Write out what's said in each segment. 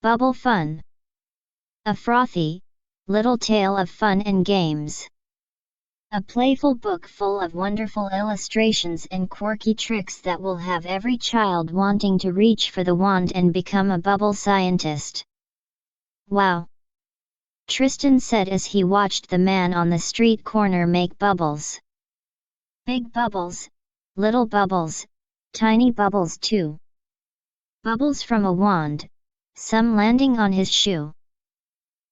Bubble fun. A frothy, little tale of fun and games. A playful book full of wonderful illustrations and quirky tricks that will have every child wanting to reach for the wand and become a bubble scientist. Wow! Tristan said as he watched the man on the street corner make bubbles. Big bubbles, little bubbles, tiny bubbles too. Bubbles from a wand, some landing on his shoe.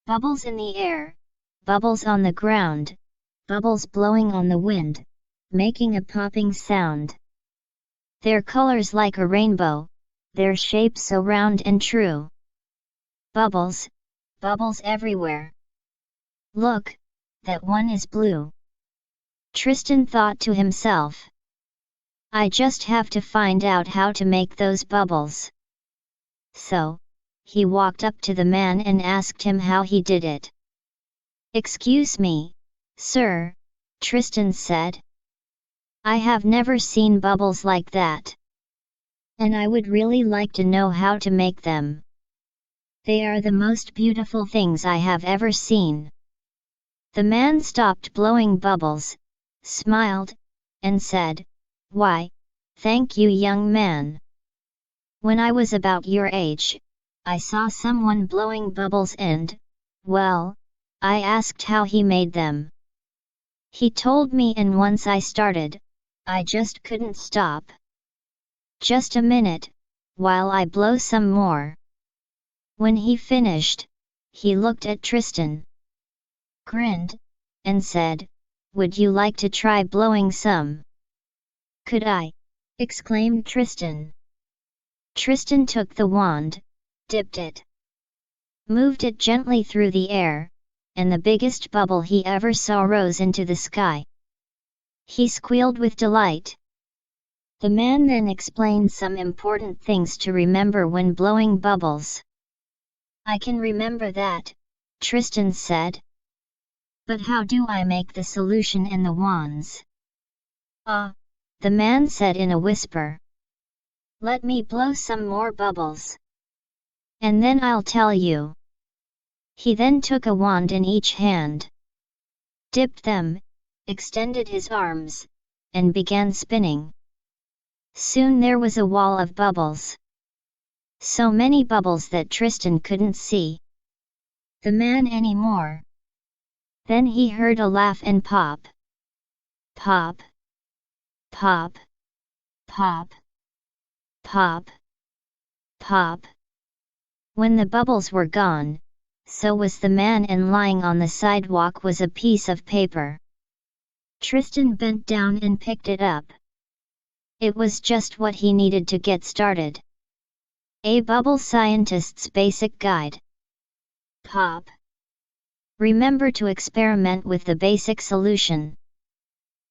Bubbles in the air, bubbles on the ground, bubbles blowing on the wind, making a popping sound. Their colors like a rainbow, their shape so round and true. Bubbles, bubbles everywhere. Look, that one is blue. Tristan thought to himself. I just have to find out how to make those bubbles. So, he walked up to the man and asked him how he did it. Excuse me, sir, Tristan said. I have never seen bubbles like that. And I would really like to know how to make them. They are the most beautiful things I have ever seen. The man stopped blowing bubbles, smiled, and said, Why, thank you, young man. When I was about your age, I saw someone blowing bubbles and, well, I asked how he made them. He told me, and once I started, I just couldn't stop. Just a minute, while I blow some more. When he finished, he looked at Tristan, grinned, and said, Would you like to try blowing some? Could I? Exclaimed Tristan. Tristan took the wand, dipped it, moved it gently through the air, and the biggest bubble he ever saw rose into the sky. He squealed with delight. The man then explained some important things to remember when blowing bubbles. I can remember that, Tristan said. But how do I make the solution in the wands? The man said in a whisper. Let me blow some more bubbles. And then I'll tell you. He then took a wand in each hand, dipped them, extended his arms, and began spinning. Soon there was a wall of bubbles. So many bubbles that Tristan couldn't see the man anymore. Then he heard a laugh and pop. Pop. Pop. Pop. Pop. Pop. When the bubbles were gone, so was the man, and lying on the sidewalk was a piece of paper. Tristan bent down and picked it up. It was just what he needed to get started. A Bubble Scientist's Basic Guide. Pop. Remember to experiment with the basic solution.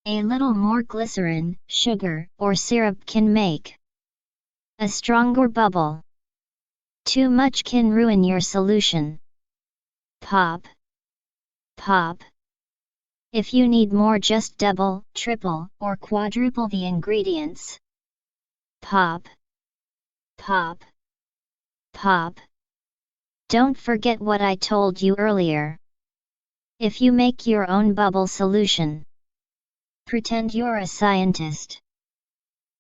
A little more glycerin, sugar, or syrup can make a stronger bubble. Too much can ruin your solution. Pop. Pop. If you need more, just double, triple, or quadruple the ingredients. Pop. Pop. Pop. Don't forget what I told you earlier. If you make your own bubble solution, pretend you're a scientist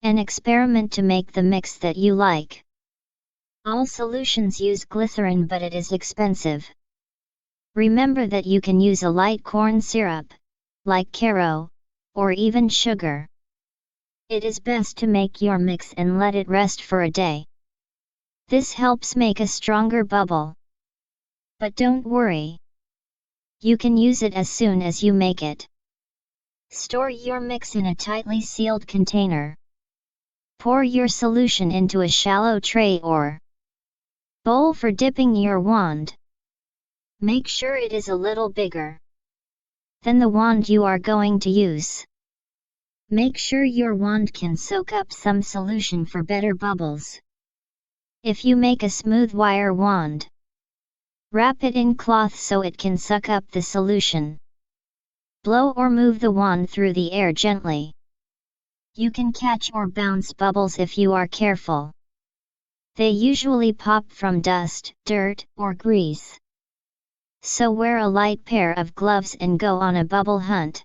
and experiment to make the mix that you like. All solutions use glycerin, but it is expensive. Remember that you can use a light corn syrup, like Caro, or even sugar. It is best to make your mix and let it rest for a day. This helps make a stronger bubble. But don't worry. You can use it as soon as you make it. Store your mix in a tightly sealed container. Pour your solution into a shallow tray or bowl for dipping your wand. Make sure it is a little bigger than the wand you are going to use. Make sure your wand can soak up some solution for better bubbles. If you make a smooth wire wand, wrap it in cloth so it can suck up the solution. Blow or move the wand through the air gently. You can catch or bounce bubbles if you are careful. They usually pop from dust, dirt, or grease. So wear a light pair of gloves and go on a bubble hunt.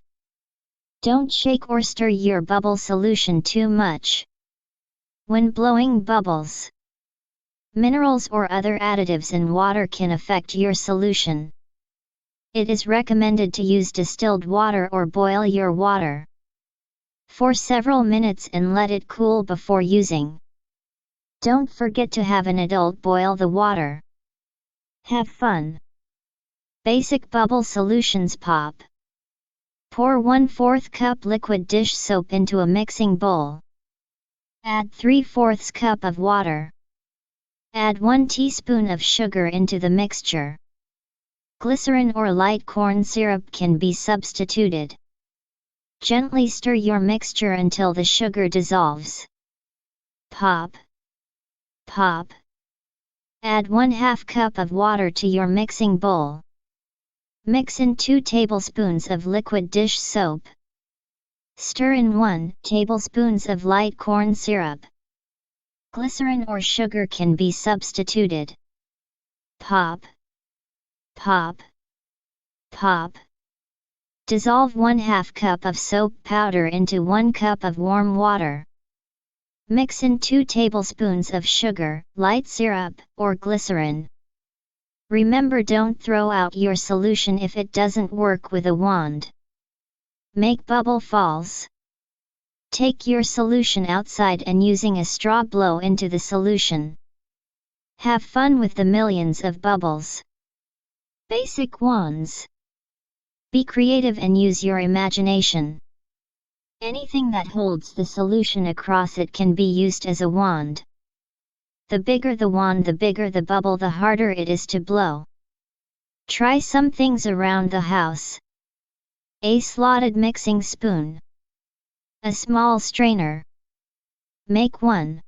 Don't shake or stir your bubble solution too much. When blowing bubbles, minerals or other additives in water can affect your solution. It is recommended to use distilled water or boil your water for several minutes and let it cool before using. Don't forget to have an adult boil the water. Have fun. Basic bubble solutions. Pop. Pour 1/4 cup liquid dish soap into a mixing bowl. Add 3/4 cup of water. Add 1 teaspoon of sugar into the mixture. Glycerin or light corn syrup can be substituted. Gently stir your mixture until the sugar dissolves. Pop. Pop. Add 1/2 cup of water to your mixing bowl. Mix in 2 tablespoons of liquid dish soap. Stir in 1 tablespoon of light corn syrup. Glycerin or sugar can be substituted. Pop. Pop. Pop. Dissolve 1/2 cup of soap powder into 1 cup of warm water. Mix in 2 tablespoons of sugar, light syrup, or glycerin. Remember, don't throw out your solution if it doesn't work with a wand. Make bubble falls. Take your solution outside and using a straw blow into the solution. Have fun with the millions of bubbles. Basic wands. Be creative and use your imagination. Anything that holds the solution across it can be used as a wand. The bigger the wand, the bigger the bubble, the harder it is to blow. Try some things around the house. A slotted mixing spoon. A small strainer. Make 1.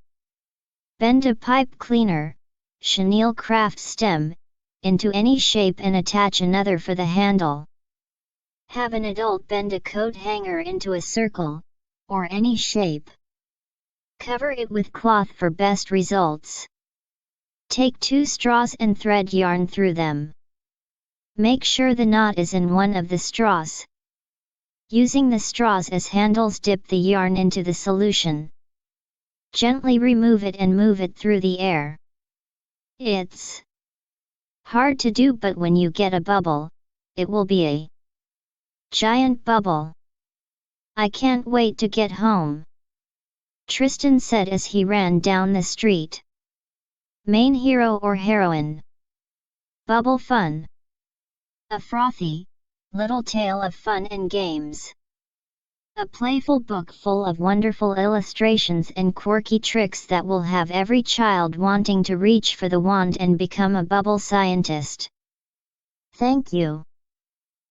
Bend a pipe cleaner, chenille craft stem, into any shape and attach another for the handle. Have an adult bend a coat hanger into a circle, or any shape. Cover it with cloth for best results. Take 2 straws and thread yarn through them. Make sure the knot is in one of the straws. Using the straws as handles, dip the yarn into the solution. Gently remove it and move it through the air. It's hard to do, but when you get a bubble, it will be a giant bubble. I can't wait to get home, Tristan said as he ran down the street. Main hero or heroine. Bubble fun. A frothy, little tale of fun and games. A playful book full of wonderful illustrations and quirky tricks that will have every child wanting to reach for the wand and become a bubble scientist. Thank you.